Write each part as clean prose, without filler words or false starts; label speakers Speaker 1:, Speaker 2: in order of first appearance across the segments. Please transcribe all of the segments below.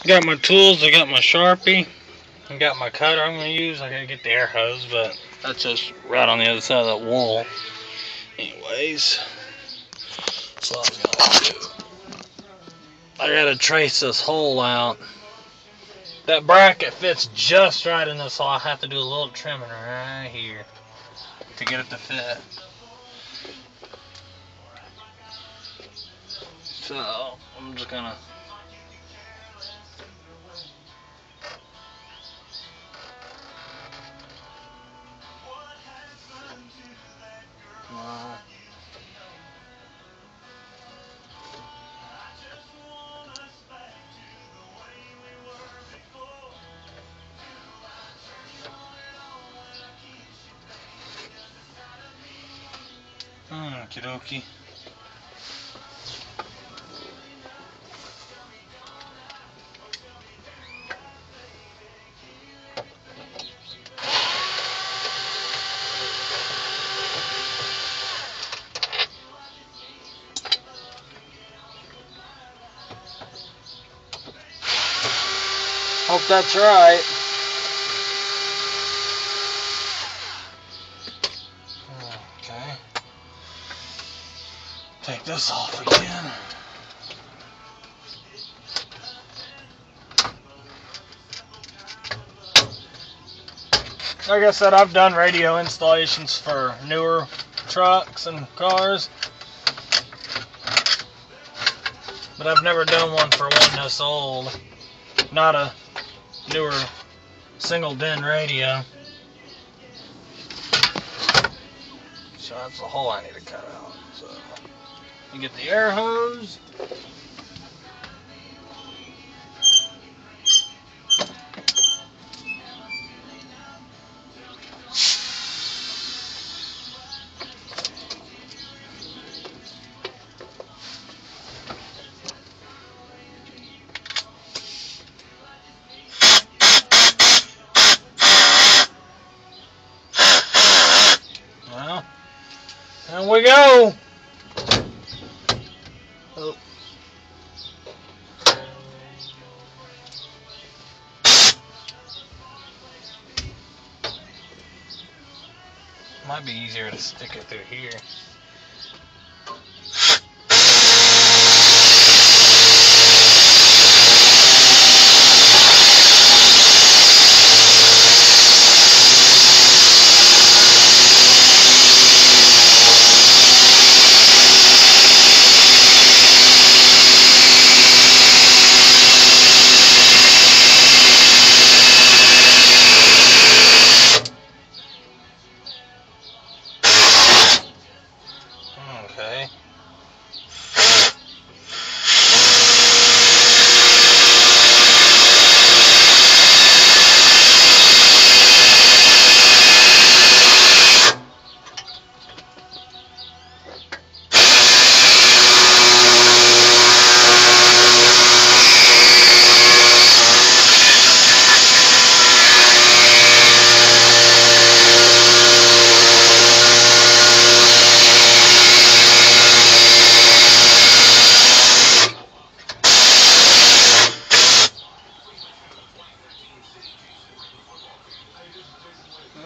Speaker 1: Got my tools, I got my Sharpie, I got my cutter I'm going to use. I got to get the air hose, but that's just right on the other side of that wall. Anyways, so I was going to do, I got to trace this hole out. That bracket fits just right in this hole. I have to do a little trimming right here to get it to fit. So I'm just going to okie dokie. Hope that's right. Okay. Take this off again. Like I said, I've done radio installations for newer trucks and cars, but I've never done one for one this old. Not a newer single DIN radio. So that's the hole I need to cut out. So you get the air hose. Well, there we go. Oh. Might be easier to stick it through here.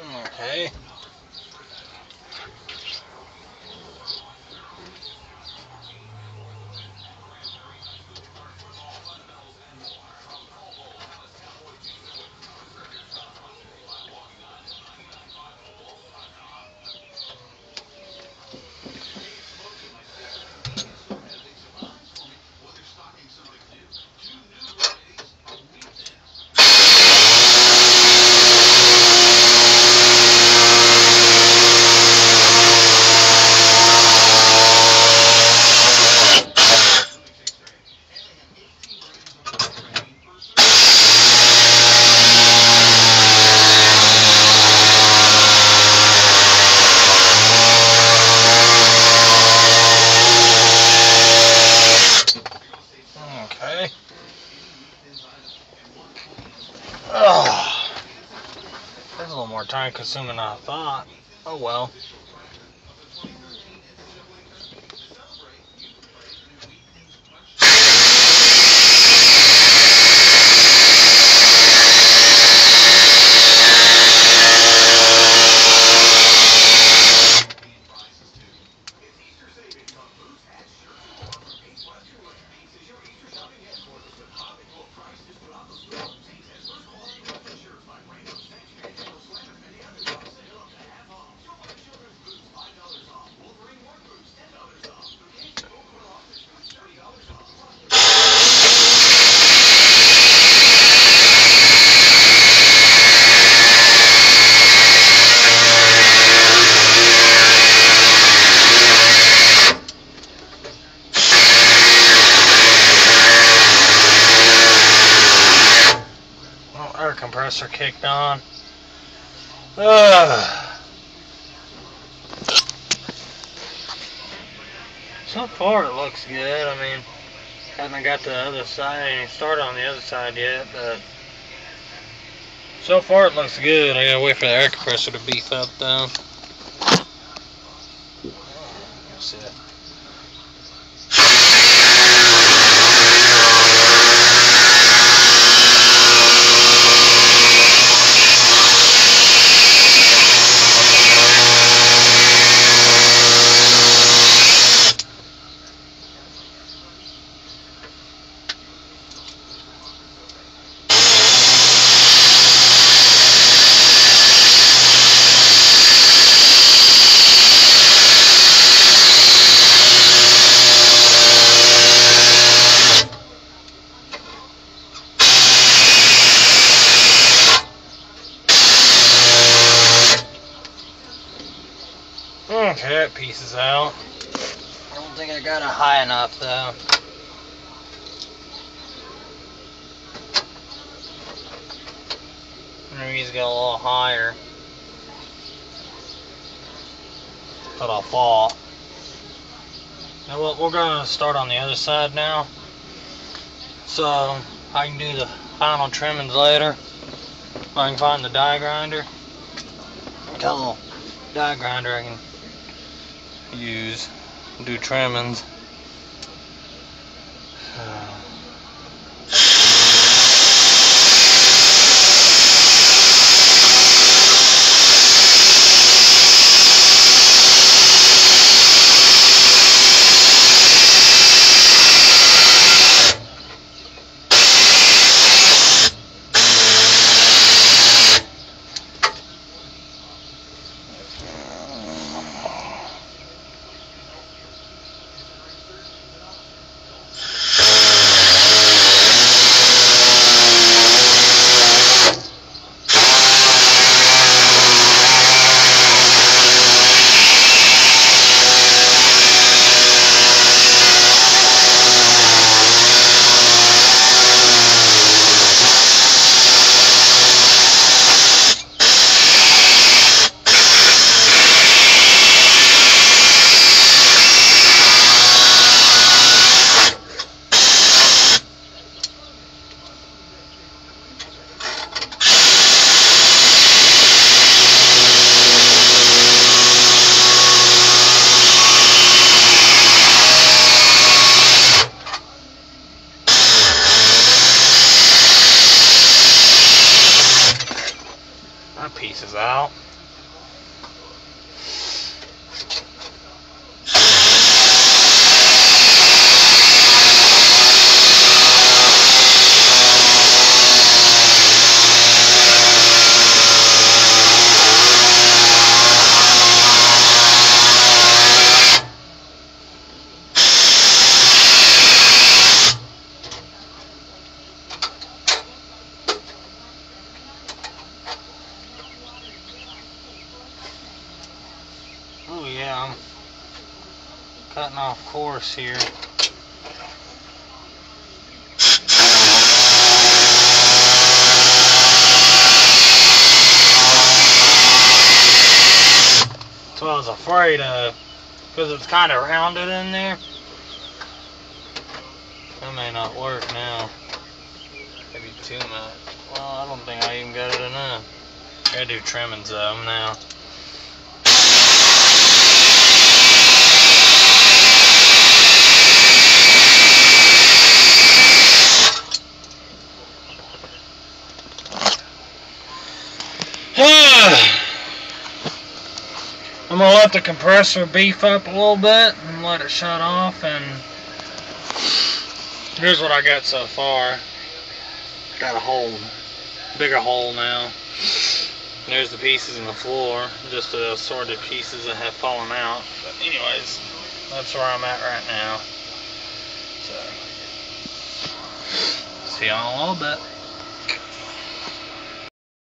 Speaker 1: Okay. Okay. Oh, that's a little more time consuming than I thought. Oh well. compressor kicked on. So far it looks good. I mean, haven't got to the other side, and started on the other side yet, but so far it looks good. I gotta wait for the air compressor to beef up though. That's it. Okay, that piece is out. I don't think I got it high enough though. Maybe he's got a little higher. But I'll fall. Now what, we're gonna start on the other side now. So I can do the final trimmings later. If I can find the die grinder. Got a little die grinder I can use, do trimmings. That piece is out. Oh yeah, I'm cutting off course here. That's what I was afraid of, because it's kind of rounded in there. That may not work now. Maybe too much. Well, I don't think I even got it enough. Gotta do trimmings of them now. I'm gonna let the compressor beef up a little bit and let it shut off, and here's what I got so far. Got a hole, bigger hole now. There's the pieces in the floor, just the assorted pieces that have fallen out. But anyways, that's where I'm at right now. So, see y'all in a little bit.